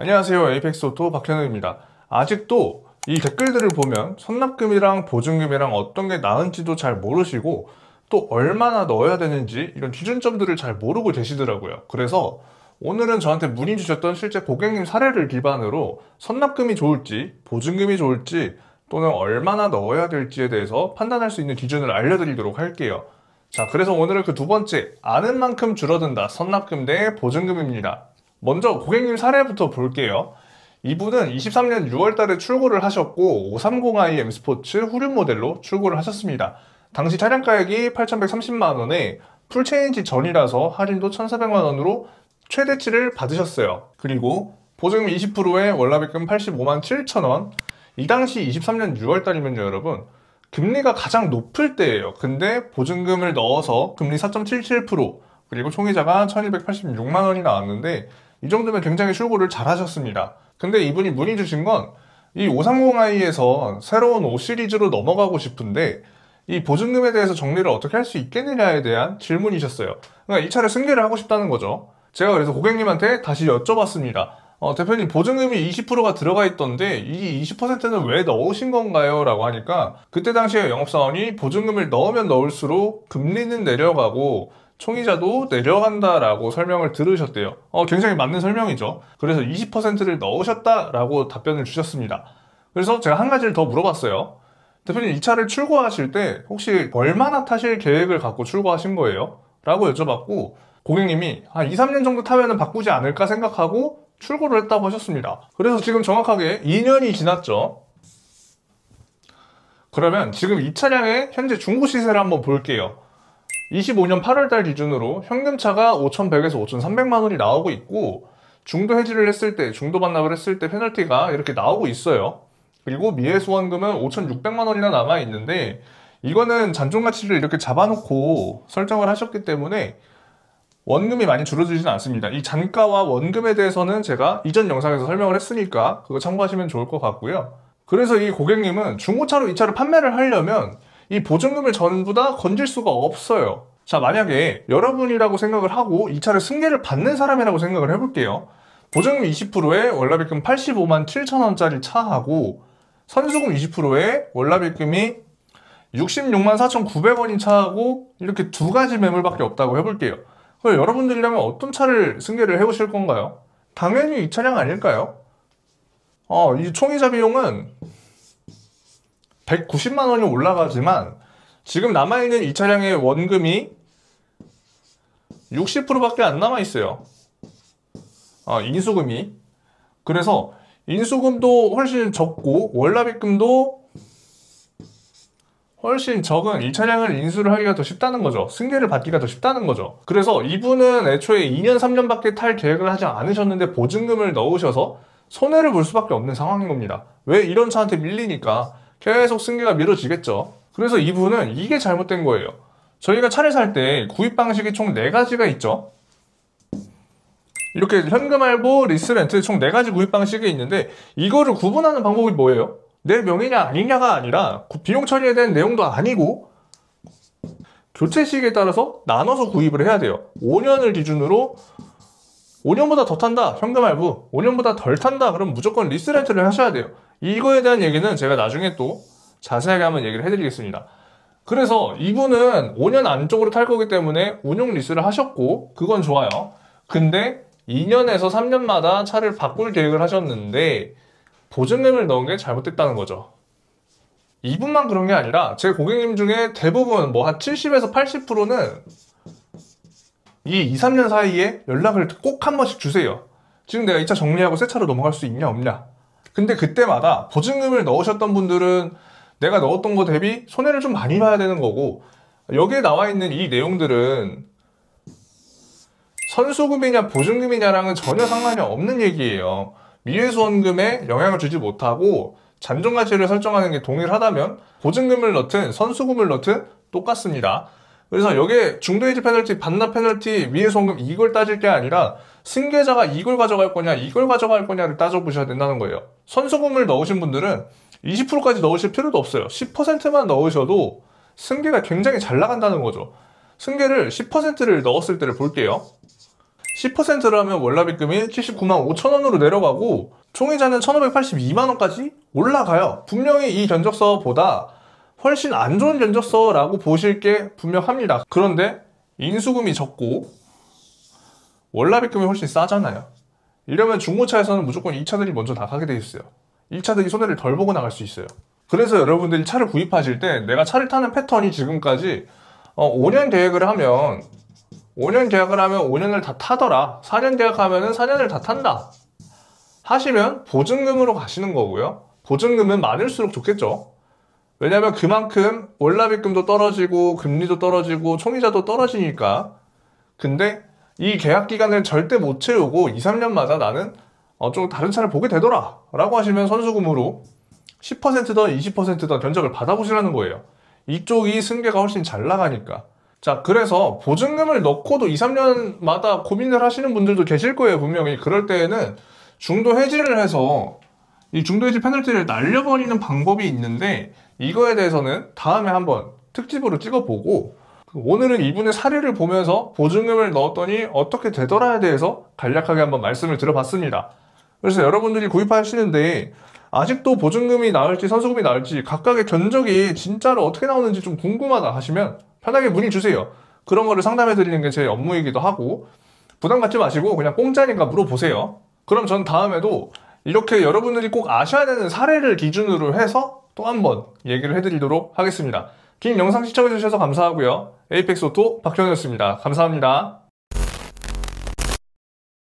안녕하세요. 에이펙스오토 박현우입니다. 아직도 이 댓글들을 보면 선납금이랑 보증금이랑 어떤 게 나은지도 잘 모르시고 또 얼마나 넣어야 되는지 이런 기준점들을 잘 모르고 계시더라고요. 그래서 오늘은 저한테 문의 주셨던 실제 고객님 사례를 기반으로 선납금이 좋을지 보증금이 좋을지 또는 얼마나 넣어야 될지에 대해서 판단할 수 있는 기준을 알려드리도록 할게요. 자, 그래서 오늘은 그 두 번째, 아는 만큼 줄어든다 선납금 대 보증금입니다. 먼저 고객님 사례부터 볼게요. 이분은 23년 6월 달에 출고를 하셨고 530i M 스포츠 후륜 모델로 출고를 하셨습니다. 당시 차량가액이 8,130만원에 풀체인지 전이라서 할인도 1,400만원으로 최대치를 받으셨어요. 그리고 보증금 20%에 월납입금 85만 7천원. 이 당시 23년 6월 달이면요 여러분, 금리가 가장 높을 때예요. 근데 보증금을 넣어서 금리 4.77% 그리고 총이자가 1,286만원이 나왔는데 이 정도면 굉장히 출고를 잘 하셨습니다. 근데 이분이 문의 주신 건 이 530i에서 새로운 5 시리즈로 넘어가고 싶은데 이 보증금에 대해서 정리를 어떻게 할 수 있겠느냐에 대한 질문이셨어요. 그러니까 이 차를 승계를 하고 싶다는 거죠. 제가 그래서 고객님한테 다시 여쭤봤습니다. 대표님, 보증금이 20%가 들어가 있던데 이 20%는 왜 넣으신 건가요? 라고 하니까 그때 당시에 영업사원이 보증금을 넣으면 넣을수록 금리는 내려가고 총이자도 내려간다라고 설명을 들으셨대요. 굉장히 맞는 설명이죠. 그래서 20%를 넣으셨다라고 답변을 주셨습니다. 그래서 제가 한 가지를 더 물어봤어요. 대표님, 이 차를 출고하실 때 혹시 얼마나 타실 계획을 갖고 출고하신 거예요? 라고 여쭤봤고 고객님이 한 2, 3년 정도 타면 바꾸지 않을까 생각하고 출고를 했다고 하셨습니다. 그래서 지금 정확하게 2년이 지났죠. 그러면 지금 이 차량의 현재 중고 시세를 한번 볼게요. 25년 8월달 기준으로 현금차가 5,100에서 5,300만 원이 나오고 있고 중도 해지를 했을 때, 중도 반납을 했을 때 페널티가 이렇게 나오고 있어요. 그리고 미해수원금은 5,600만 원이나 남아 있는데 이거는 잔존 가치를 이렇게 잡아놓고 설정을 하셨기 때문에 원금이 많이 줄어들지는 않습니다. 이 잔가와 원금에 대해서는 제가 이전 영상에서 설명을 했으니까 그거 참고하시면 좋을 것 같고요. 그래서 이 고객님은 중고차로 이 차를 판매를 하려면 이 보증금을 전부 다 건질 수가 없어요. 자, 만약에 여러분이라고 생각을 하고 이 차를 승계를 받는 사람이라고 생각을 해볼게요. 보증금 20%에 월납입금 85만 7천원짜리 차하고 선수금 20%에 월납입금이 66만 4,900원인 차하고 이렇게 두 가지 매물밖에 없다고 해볼게요. 그럼 여러분들이라면 어떤 차를 승계를 해보실 건가요? 당연히 이 차량 아닐까요? 이 총이자 비용은 190만 원이 올라가지만 지금 남아있는 이 차량의 원금이 60%밖에 안 남아있어요. 인수금이. 그래서 인수금도 훨씬 적고 월납입금도 훨씬 적은 이 차량을 인수를 하기가 더 쉽다는 거죠. 승계를 받기가 더 쉽다는 거죠. 그래서 이분은 애초에 2년 3년밖에 탈 계획을 하지 않으셨는데 보증금을 넣으셔서 손해를 볼 수밖에 없는 상황인 겁니다. 왜? 이런 차한테 밀리니까 계속 승계가 미뤄지겠죠. 그래서 이분은 이게 잘못된 거예요. 저희가 차를 살 때 구입 방식이 총 4가지가 있죠. 이렇게 현금 할부, 리스 렌트 총 4가지 구입 방식이 있는데 이거를 구분하는 방법이 뭐예요? 내 명의냐 아니냐가 아니라 비용 처리에 대한 내용도 아니고 교체 시기에 따라서 나눠서 구입을 해야 돼요. 5년을 기준으로 5년보다 더 탄다, 현금 할부. 5년보다 덜 탄다, 그럼 무조건 리스 렌트를 하셔야 돼요. 이거에 대한 얘기는 제가 나중에 또 자세하게 한번 얘기를 해드리겠습니다. 그래서 이분은 5년 안쪽으로 탈 거기 때문에 운용 리스를 하셨고 그건 좋아요. 근데 2년에서 3년마다 차를 바꿀 계획을 하셨는데 보증금을 넣은 게 잘못됐다는 거죠. 이분만 그런 게 아니라 제 고객님 중에 대부분 뭐 한 70에서 80%는 이 2, 3년 사이에 연락을 꼭 한 번씩 주세요. 지금 내가 이 차 정리하고 새 차로 넘어갈 수 있냐 없냐. 근데 그때마다 보증금을 넣으셨던 분들은 내가 넣었던 거 대비 손해를 좀 많이 봐야 되는 거고, 여기에 나와 있는 이 내용들은 선수금이냐 보증금이냐랑은 전혀 상관이 없는 얘기예요. 미해수원금에 영향을 주지 못하고 잔존가치를 설정하는 게 동일하다면 보증금을 넣든 선수금을 넣든 똑같습니다. 그래서 여기에 중도해지 페널티, 반납 페널티, 미해수원금 이걸 따질 게 아니라 승계자가 이걸 가져갈 거냐 이걸 가져갈 거냐를 따져보셔야 된다는 거예요. 선수금을 넣으신 분들은 20%까지 넣으실 필요도 없어요. 10%만 넣으셔도 승계가 굉장히 잘 나간다는 거죠. 승계를 10%를 넣었을 때를 볼게요. 10%라면 월납입금이 79만 5천 원으로 내려가고 총이자는 1,582만 원까지 올라가요. 분명히 이 견적서보다 훨씬 안 좋은 견적서라고 보실 게 분명합니다. 그런데 인수금이 적고 월납입금이 훨씬 싸잖아요. 이러면 중고차에서는 무조건 2차들이 먼저 나가게 돼 있어요. 1차들이 손해를 덜 보고 나갈 수 있어요. 그래서 여러분들이 차를 구입하실 때 내가 차를 타는 패턴이 지금까지 5년 계획을 하면 5년을 다 타더라, 4년 계약하면 4년을 다 탄다 하시면 보증금으로 가시는 거고요. 보증금은 많을수록 좋겠죠. 왜냐면 그만큼 월납입금도 떨어지고 금리도 떨어지고 총이자도 떨어지니까. 근데 이 계약 기간을 절대 못 채우고 2, 3년마다 나는 좀 다른 차를 보게 되더라 라고 하시면 선수금으로 10%든 20%든 견적을 받아보시라는 거예요. 이쪽이 승계가 훨씬 잘 나가니까. 자, 그래서 보증금을 넣고도 2, 3년마다 고민을 하시는 분들도 계실 거예요. 분명히. 그럴 때에는 중도 해지를 해서 이 중도 해지 페널티를 날려버리는 방법이 있는데, 이거에 대해서는 다음에 한번 특집으로 찍어보고, 오늘은 이분의 사례를 보면서 보증금을 넣었더니 어떻게 되더라에 대해서 간략하게 한번 말씀을 드려봤습니다. 그래서 여러분들이 구입하시는데 아직도 보증금이 나을지 선수금이 나을지 각각의 견적이 진짜로 어떻게 나오는지 좀 궁금하다 하시면 편하게 문의 주세요. 그런 거를 상담해 드리는 게 제 업무이기도 하고, 부담 갖지 마시고 그냥 공짜니까 물어보세요. 그럼 전 다음에도 이렇게 여러분들이 꼭 아셔야 되는 사례를 기준으로 해서 또 한번 얘기를 해드리도록 하겠습니다. 긴 영상 시청해주셔서 감사하고요. 에이펙스 오토 박현우였습니다. 감사합니다.